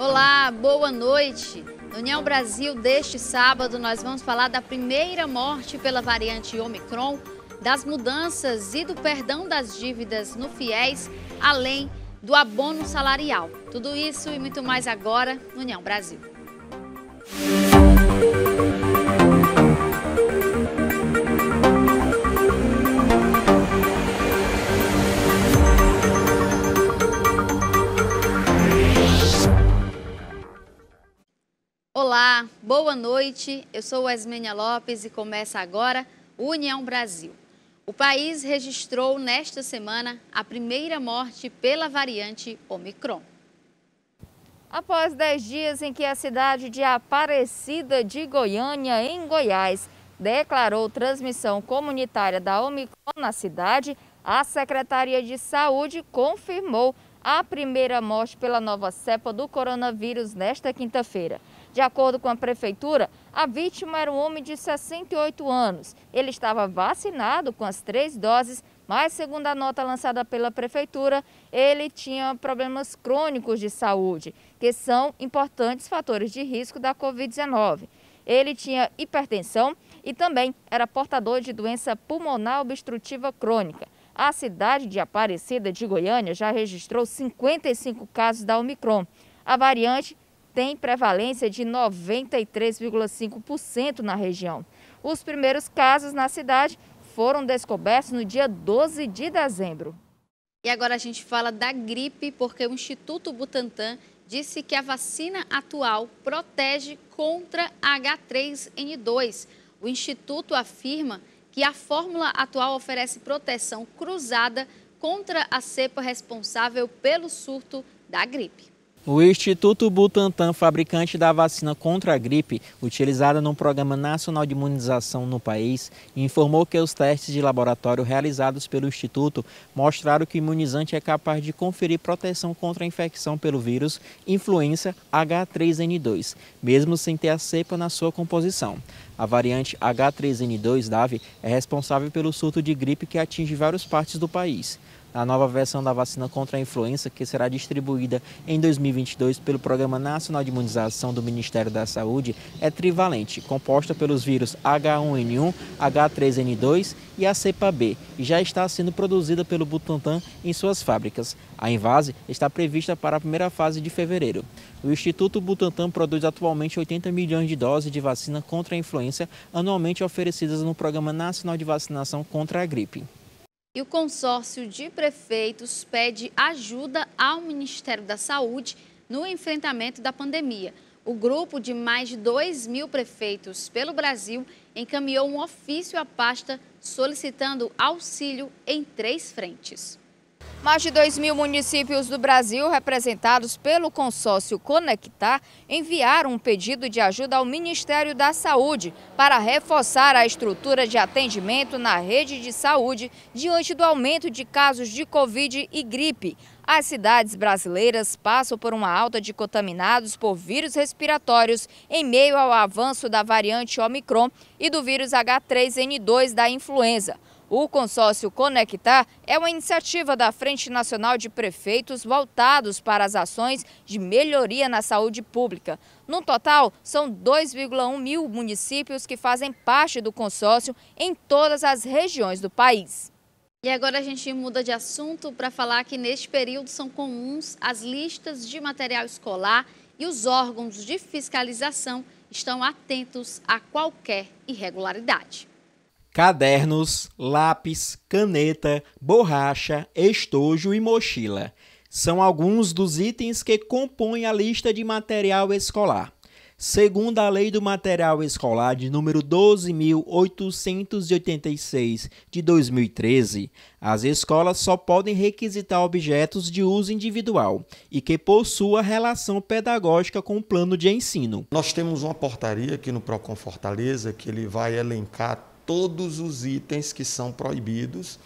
Olá, boa noite. No União Brasil deste sábado nós vamos falar da primeira morte pela variante Omicron, das mudanças e do perdão das dívidas no FIES, além do abono salarial. Tudo isso e muito mais agora no União Brasil. Olá, boa noite. Eu sou Esmênia Lopes e começa agora o União Brasil. O país registrou nesta semana a primeira morte pela variante Omicron. Após 10 dias em que a cidade de Aparecida de Goiânia, em Goiás, declarou transmissão comunitária da Omicron na cidade, a Secretaria de Saúde confirmou a primeira morte pela nova cepa do coronavírus nesta quinta-feira. De acordo com a prefeitura, a vítima era um homem de 68 anos. Ele estava vacinado com as 3 doses, mas, segundo a nota lançada pela prefeitura, ele tinha problemas crônicos de saúde, que são importantes fatores de risco da Covid-19. Ele tinha hipertensão e também era portador de doença pulmonar obstrutiva crônica. A cidade de Aparecida de Goiânia já registrou 55 casos da Omicron. A variante tem prevalência de 93,5% na região. Os primeiros casos na cidade foram descobertos no dia 12 de dezembro. E agora a gente fala da gripe, porque o Instituto Butantan disse que a vacina atual protege contra H3N2. O Instituto afirma que a fórmula atual oferece proteção cruzada contra a cepa responsável pelo surto da gripe. O Instituto Butantan, fabricante da vacina contra a gripe, utilizada no Programa Nacional de Imunização no país, informou que os testes de laboratório realizados pelo Instituto mostraram que o imunizante é capaz de conferir proteção contra a infecção pelo vírus influenza H3N2, mesmo sem ter a cepa na sua composição. A variante H3N2 DAV é responsável pelo surto de gripe que atinge várias partes do país. A nova versão da vacina contra a influenza, que será distribuída em 2022 pelo Programa Nacional de Imunização do Ministério da Saúde, é trivalente, composta pelos vírus H1N1, H3N2 e a cepa B, e já está sendo produzida pelo Butantan em suas fábricas. A Invase está prevista para a primeira fase de fevereiro. O Instituto Butantan produz atualmente 80 milhões de doses de vacina contra a influenza anualmente oferecidas no Programa Nacional de Vacinação contra a gripe. E o consórcio de prefeitos pede ajuda ao Ministério da Saúde no enfrentamento da pandemia. O grupo de mais de 2.000 prefeitos pelo Brasil encaminhou um ofício à pasta solicitando auxílio em 3 frentes. Mais de 2.000 municípios do Brasil, representados pelo consórcio Conectar, enviaram um pedido de ajuda ao Ministério da Saúde para reforçar a estrutura de atendimento na rede de saúde diante do aumento de casos de Covid e gripe. As cidades brasileiras passam por uma alta de contaminados por vírus respiratórios em meio ao avanço da variante Omicron e do vírus H3N2 da influenza. O consórcio Conectar é uma iniciativa da Frente Nacional de Prefeitos voltados para as ações de melhoria na saúde pública. No total, são 2,1 mil municípios que fazem parte do consórcio em todas as regiões do país. E agora a gente muda de assunto para falar que neste período são comuns as listas de material escolar e os órgãos de fiscalização estão atentos a qualquer irregularidade. Cadernos, lápis, caneta, borracha, estojo e mochila são alguns dos itens que compõem a lista de material escolar. Segundo a Lei do Material Escolar de número 12.886 de 2013, as escolas só podem requisitar objetos de uso individual e que possua relação pedagógica com o plano de ensino. Nós temos uma portaria aqui no Procon Fortaleza que ele vai elencar todos os itens que são proibidos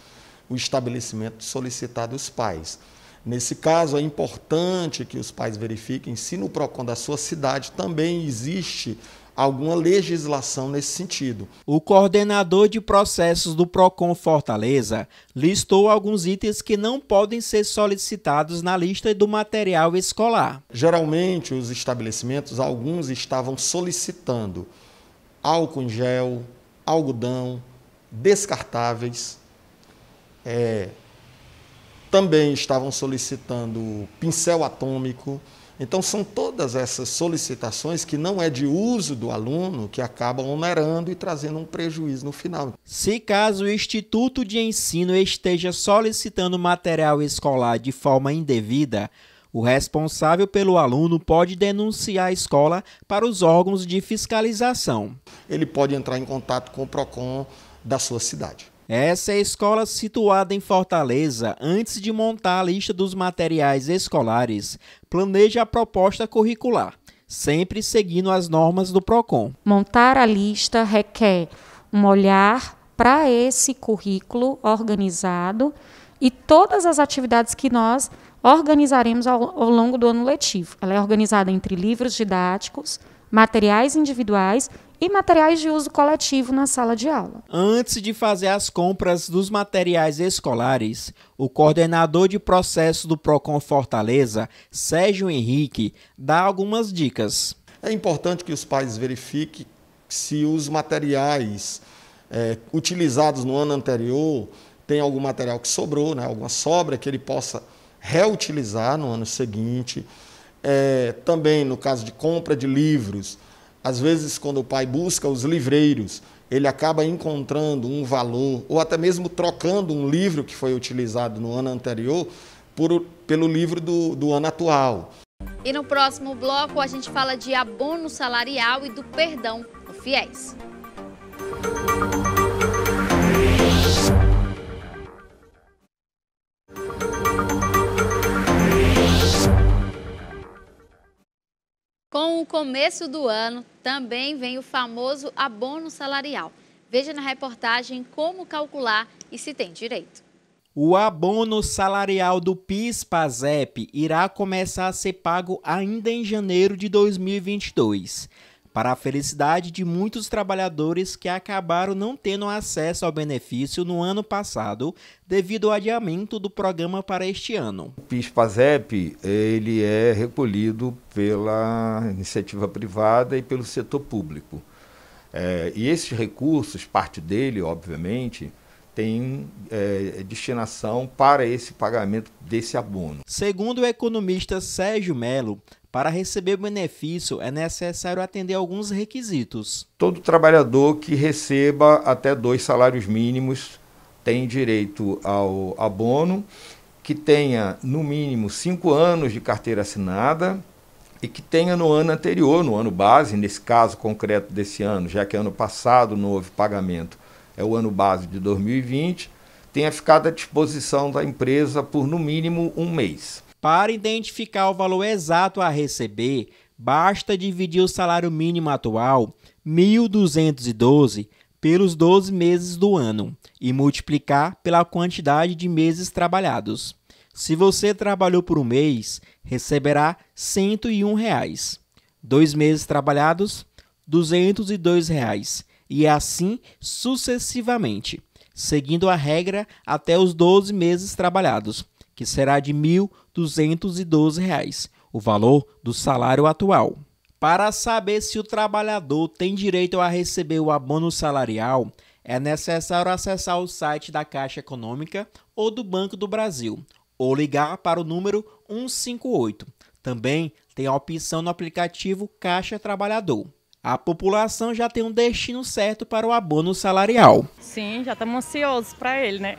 o estabelecimento solicitar dos pais. Nesse caso, é importante que os pais verifiquem se no PROCON da sua cidade também existe alguma legislação nesse sentido. O coordenador de processos do Procon Fortaleza listou alguns itens que não podem ser solicitados na lista do material escolar. Geralmente, os estabelecimentos, alguns estavam solicitando álcool em gel, algodão, descartáveis, também estavam solicitando pincel atômico. Então, são todas essas solicitações que não é de uso do aluno que acabam onerando e trazendo um prejuízo no final. Se caso o Instituto de Ensino esteja solicitando material escolar de forma indevida, o responsável pelo aluno pode denunciar a escola para os órgãos de fiscalização. Ele pode entrar em contato com o Procon da sua cidade. Essa é a escola situada em Fortaleza. Antes de montar a lista dos materiais escolares, planeja a proposta curricular, sempre seguindo as normas do Procon. Montar a lista requer um olhar para esse currículo organizado e todas as atividades que nós organizaremos ao longo do ano letivo. Ela é organizada entre livros didáticos, materiais individuais e materiais de uso coletivo na sala de aula. Antes de fazer as compras dos materiais escolares, o coordenador de processos do Procon Fortaleza, Sérgio Henrique, dá algumas dicas. É importante que os pais verifiquem se os materiais utilizados no ano anterior tem algum material que sobrou, né, alguma sobra que ele possa reutilizar no ano seguinte. Também no caso de compra de livros, às vezes quando o pai busca os livreiros, ele acaba encontrando um valor, ou até mesmo trocando um livro que foi utilizado no ano anterior pelo livro do ano atual. E no próximo bloco a gente fala de abono salarial e do perdão no FIES. Com o começo do ano, também vem o famoso abono salarial. Veja na reportagem como calcular e se tem direito. O abono salarial do PIS/PASEP irá começar a ser pago ainda em janeiro de 2022, para a felicidade de muitos trabalhadores que acabaram não tendo acesso ao benefício no ano passado, devido ao adiamento do programa para este ano. O PIS/PASEP ele é recolhido pela iniciativa privada e pelo setor público. E esses recursos, parte dele, obviamente, tem destinação para esse pagamento desse abono. Segundo o economista Sérgio Melo, para receber o benefício é necessário atender alguns requisitos. Todo trabalhador que receba até 2 salários mínimos tem direito ao abono, que tenha no mínimo 5 anos de carteira assinada e que tenha no ano anterior, no ano base, nesse caso concreto desse ano, já que ano passado não houve pagamento, é o ano base de 2020, tenha ficado à disposição da empresa por no mínimo 1 mês. Para identificar o valor exato a receber, basta dividir o salário mínimo atual, R$ 1.212, pelos 12 meses do ano e multiplicar pela quantidade de meses trabalhados. Se você trabalhou por um mês, receberá R$ 101. 2 meses trabalhados, R$ 202. E assim sucessivamente, seguindo a regra até os 12 meses trabalhados, que será de R$ 1.212, o valor do salário atual. Para saber se o trabalhador tem direito a receber o abono salarial, é necessário acessar o site da Caixa Econômica ou do Banco do Brasil, ou ligar para o número 158. Também tem a opção no aplicativo Caixa Trabalhador. A população já tem um destino certo para o abono salarial. Sim, já estamos ansiosos para ele, né?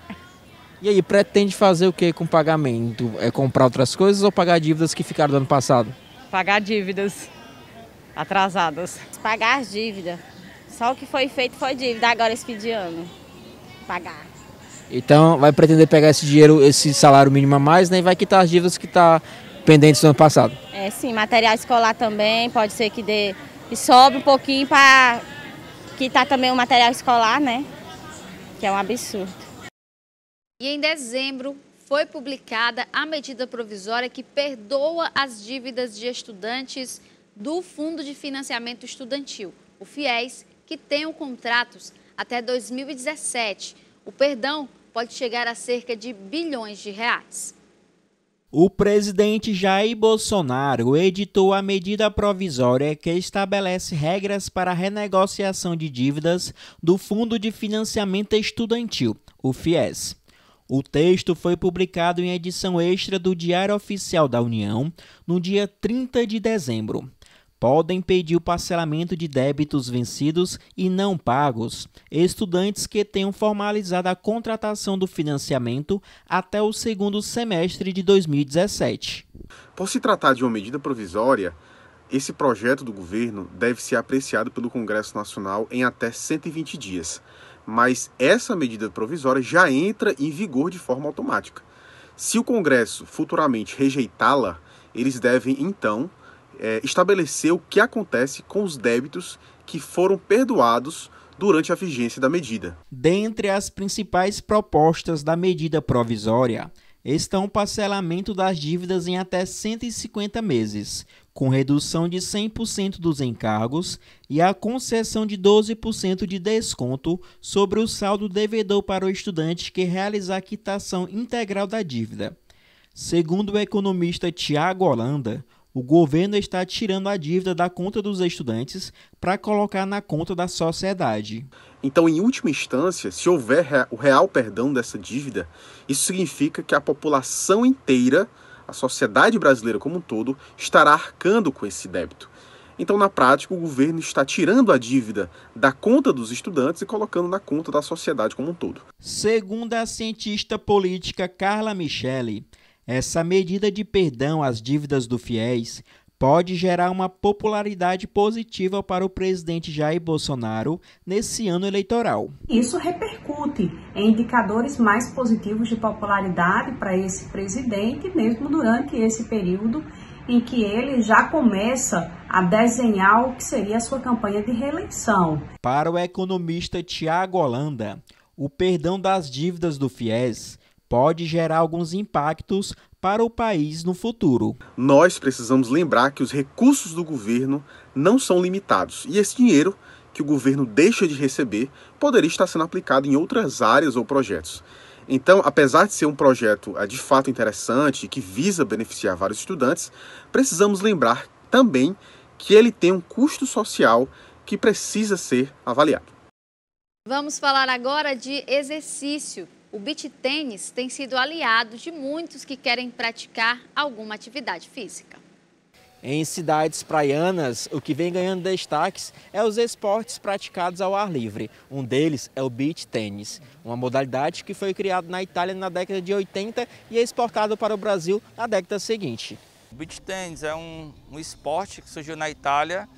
E aí, pretende fazer o que com o pagamento? É comprar outras coisas ou pagar dívidas que ficaram do ano passado? Pagar dívidas atrasadas. Pagar as dívidas. Só o que foi feito foi dívida, agora esse fim de ano. Pagar. Então, vai pretender pegar esse dinheiro, esse salário mínimo a mais, né? E vai quitar as dívidas que estão pendentes do ano passado? Sim, material escolar também, pode ser que dê e sobre um pouquinho para quitar também o material escolar, né? Que é um absurdo. E em dezembro foi publicada a medida provisória que perdoa as dívidas de estudantes do Fundo de Financiamento Estudantil. o FIES, que tenham contratos até 2017. O perdão pode chegar a cerca de bilhões de reais. O presidente Jair Bolsonaro editou a medida provisória que estabelece regras para a renegociação de dívidas do Fundo de Financiamento Estudantil, o FIES. O texto foi publicado em edição extra do Diário Oficial da União no dia 30 de dezembro. Podem pedir o parcelamento de débitos vencidos e não pagos estudantes que tenham formalizado a contratação do financiamento até o segundo semestre de 2017. Por se tratar de uma medida provisória, esse projeto do governo deve ser apreciado pelo Congresso Nacional em até 120 dias. Mas essa medida provisória já entra em vigor de forma automática. Se o Congresso futuramente rejeitá-la, eles devem, então, estabelecer o que acontece com os débitos que foram perdoados durante a vigência da medida. Dentre as principais propostas da medida provisória estão o parcelamento das dívidas em até 150 meses, com redução de 100% dos encargos e a concessão de 12% de desconto sobre o saldo devedor para o estudante que realizar a quitação integral da dívida. Segundo o economista Tiago Holanda, o governo está tirando a dívida da conta dos estudantes para colocar na conta da sociedade. Então, em última instância, se houver o real perdão dessa dívida, isso significa que a população inteira, a sociedade brasileira como um todo, estará arcando com esse débito. Então, na prática, o governo está tirando a dívida da conta dos estudantes e colocando na conta da sociedade como um todo. Segundo a cientista política Carla Michele, essa medida de perdão às dívidas do FIES pode gerar uma popularidade positiva para o presidente Jair Bolsonaro nesse ano eleitoral. Isso repercute em indicadores mais positivos de popularidade para esse presidente, mesmo durante esse período em que ele já começa a desenhar o que seria a sua campanha de reeleição. Para o economista Tiago Holanda, o perdão das dívidas do FIES pode gerar alguns impactos para o país no futuro. Nós precisamos lembrar que os recursos do governo não são limitados e esse dinheiro que o governo deixa de receber poderia estar sendo aplicado em outras áreas ou projetos. Então, apesar de ser um projeto de fato interessante e que visa beneficiar vários estudantes, precisamos lembrar também que ele tem um custo social que precisa ser avaliado. Vamos falar agora de exercício. O beach tênis tem sido aliado de muitos que querem praticar alguma atividade física. Em cidades praianas, o que vem ganhando destaques é os esportes praticados ao ar livre. Um deles é o beach tênis, uma modalidade que foi criada na Itália na década de 80 e é exportado para o Brasil na década seguinte. O beach tênis é um esporte que surgiu na Itália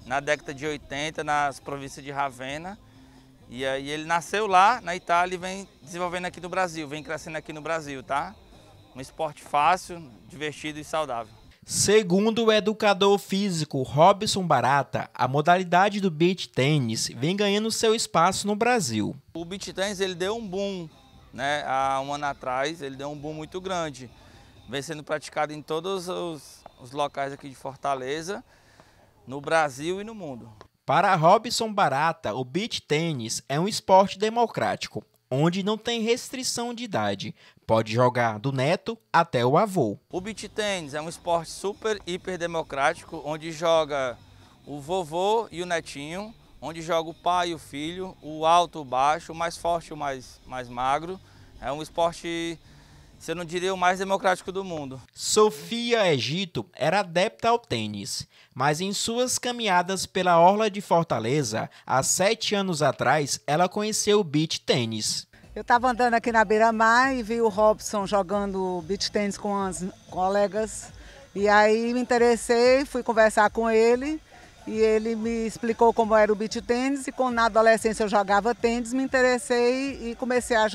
na década de 80, nas províncias de Ravenna. E aí ele nasceu lá na Itália e vem desenvolvendo aqui no Brasil, vem crescendo aqui no Brasil, tá? Um esporte fácil, divertido e saudável. Segundo o educador físico Robson Barata, a modalidade do beach tênis vem ganhando seu espaço no Brasil. O beach tênis ele deu um boom, né? Há um ano atrás ele deu um boom muito grande. Vem sendo praticado em todos os locais aqui de Fortaleza, no Brasil e no mundo. Para Robson Barata, o beach tênis é um esporte democrático, onde não tem restrição de idade. Pode jogar do neto até o avô. O beach tênis é um esporte super, hiper democrático, onde joga o vovô e o netinho, onde joga o pai e o filho, o alto, o baixo, o mais forte e o mais magro. É um esporte, se eu não diria, o mais democrático do mundo. Sofia Egito era adepta ao tênis, mas em suas caminhadas pela orla de Fortaleza, há 7 anos atrás, ela conheceu o beach tênis. Eu estava andando aqui na beira-mar e vi o Robson jogando beach tênis com as colegas. E aí me interessei, fui conversar com ele e ele me explicou como era o beach tênis. E quando na adolescência eu jogava tênis, me interessei e comecei a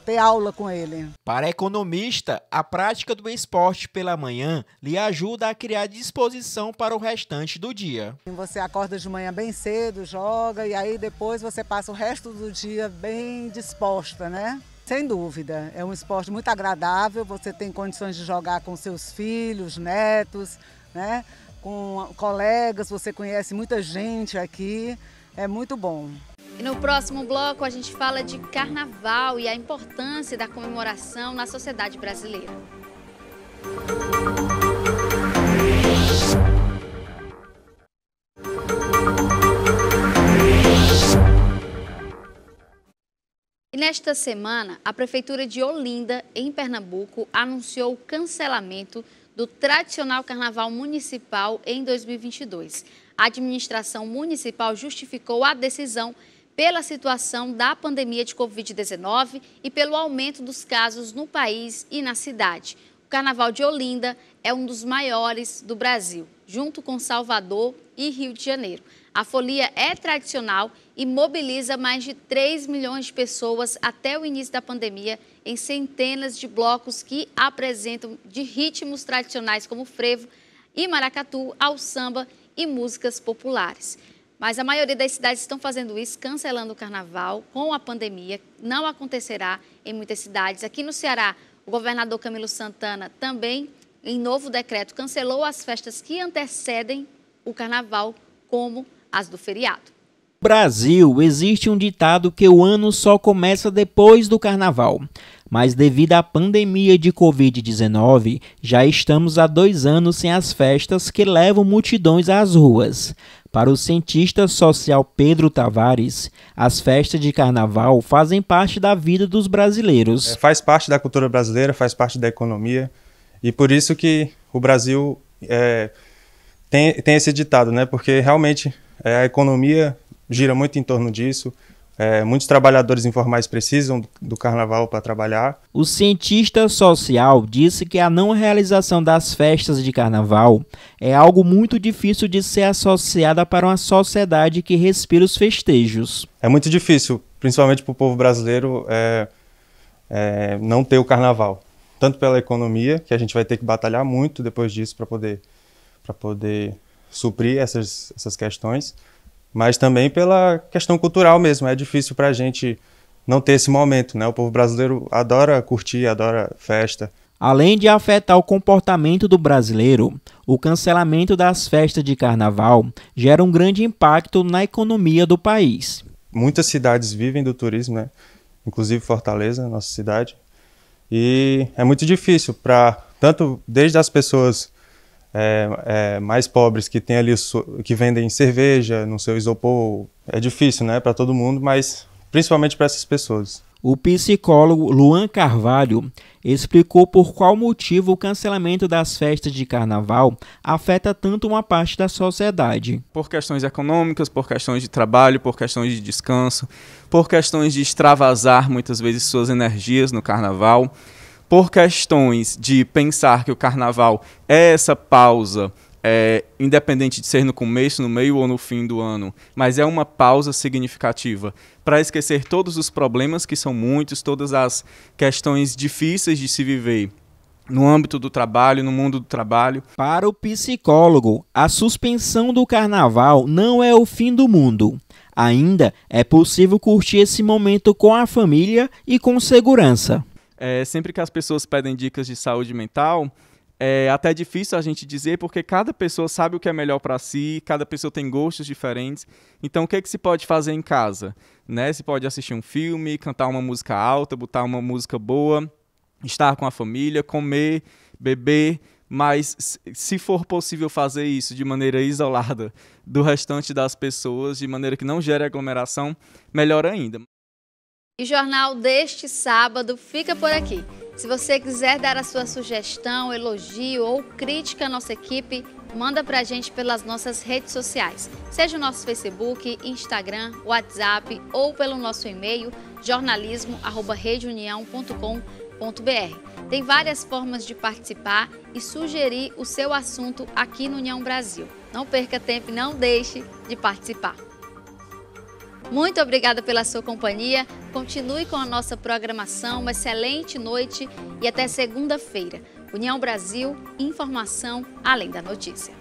ter aula com ele. Para a economista, a prática do esporte pela manhã lhe ajuda a criar disposição para o restante do dia. Você acorda de manhã bem cedo, joga e aí depois você passa o resto do dia bem disposta, né? Sem dúvida, é um esporte muito agradável, você tem condições de jogar com seus filhos, netos, né? com colegas, você conhece muita gente aqui, é muito bom. E no próximo bloco a gente fala de carnaval e a importância da comemoração na sociedade brasileira. E nesta semana, a Prefeitura de Olinda, em Pernambuco, anunciou o cancelamento do tradicional Carnaval Municipal em 2022. A administração municipal justificou a decisão pela situação da pandemia de Covid-19 e pelo aumento dos casos no país e na cidade. O Carnaval de Olinda é um dos maiores do Brasil, junto com Salvador e Rio de Janeiro. A folia é tradicional e mobiliza mais de 3 milhões de pessoas até o início da pandemia em centenas de blocos que apresentam de ritmos tradicionais como frevo e maracatu ao samba e músicas populares. Mas a maioria das cidades estão fazendo isso, cancelando o carnaval com a pandemia. Não acontecerá em muitas cidades. Aqui no Ceará, o governador Camilo Santana também, em novo decreto, cancelou as festas que antecedem o carnaval, como as do feriado. No Brasil, existe um ditado que o ano só começa depois do carnaval. Mas devido à pandemia de Covid-19, já estamos há 2 anos sem as festas que levam multidões às ruas. Para o cientista social Pedro Tavares, as festas de carnaval fazem parte da vida dos brasileiros. Faz parte da cultura brasileira, faz parte da economia, e por isso que o Brasil tem esse ditado, né? Porque realmente a economia gira muito em torno disso. Muitos trabalhadores informais precisam do carnaval para trabalhar. O cientista social disse que a não realização das festas de carnaval é algo muito difícil de ser associada para uma sociedade que respira os festejos. É muito difícil, principalmente para o povo brasileiro, não ter o carnaval. Tanto pela economia, que a gente vai ter que batalhar muito depois disso para poder suprir essas questões, mas também pela questão cultural mesmo. É difícil para a gente não ter esse momento, né? O povo brasileiro adora curtir, adora festa. Além de afetar o comportamento do brasileiro, o cancelamento das festas de carnaval gera um grande impacto na economia do país. Muitas cidades vivem do turismo, né? Inclusive Fortaleza, nossa cidade. E é muito difícil tanto desde as pessoas mais pobres que tem ali que vendem cerveja no seu isopor. É difícil, né, para todo mundo, mas principalmente para essas pessoas. O psicólogo Luan Carvalho explicou por qual motivo o cancelamento das festas de carnaval afeta tanto uma parte da sociedade. Por questões econômicas, por questões de trabalho, por questões de descanso, por questões de extravasar muitas vezes suas energias no carnaval, por questões de pensar que o carnaval é essa pausa, independente de ser no começo, no meio ou no fim do ano, mas é uma pausa significativa para esquecer todos os problemas, que são muitos, todas as questões difíceis de se viver no âmbito do trabalho, no mundo do trabalho. Para o psicólogo, a suspensão do carnaval não é o fim do mundo. Ainda é possível curtir esse momento com a família e com segurança. Sempre que as pessoas pedem dicas de saúde mental, é até difícil a gente dizer, porque cada pessoa sabe o que é melhor para si, cada pessoa tem gostos diferentes. Então, o que se pode fazer em casa? Né? Se pode assistir um filme, cantar uma música alta, botar uma música boa, estar com a família, comer, beber, mas se for possível fazer isso de maneira isolada do restante das pessoas, de maneira que não gere aglomeração, melhor ainda. E o jornal deste sábado fica por aqui. Se você quiser dar a sua sugestão, elogio ou crítica à nossa equipe, manda pra gente pelas nossas redes sociais. Seja o nosso Facebook, Instagram, WhatsApp ou pelo nosso e-mail jornalismo@redeunião.com.br. Tem várias formas de participar e sugerir o seu assunto aqui no União Brasil. Não perca tempo e não deixe de participar. Muito obrigada pela sua companhia. Continue com a nossa programação. Uma excelente noite e até segunda-feira. União Brasil, informação além da notícia.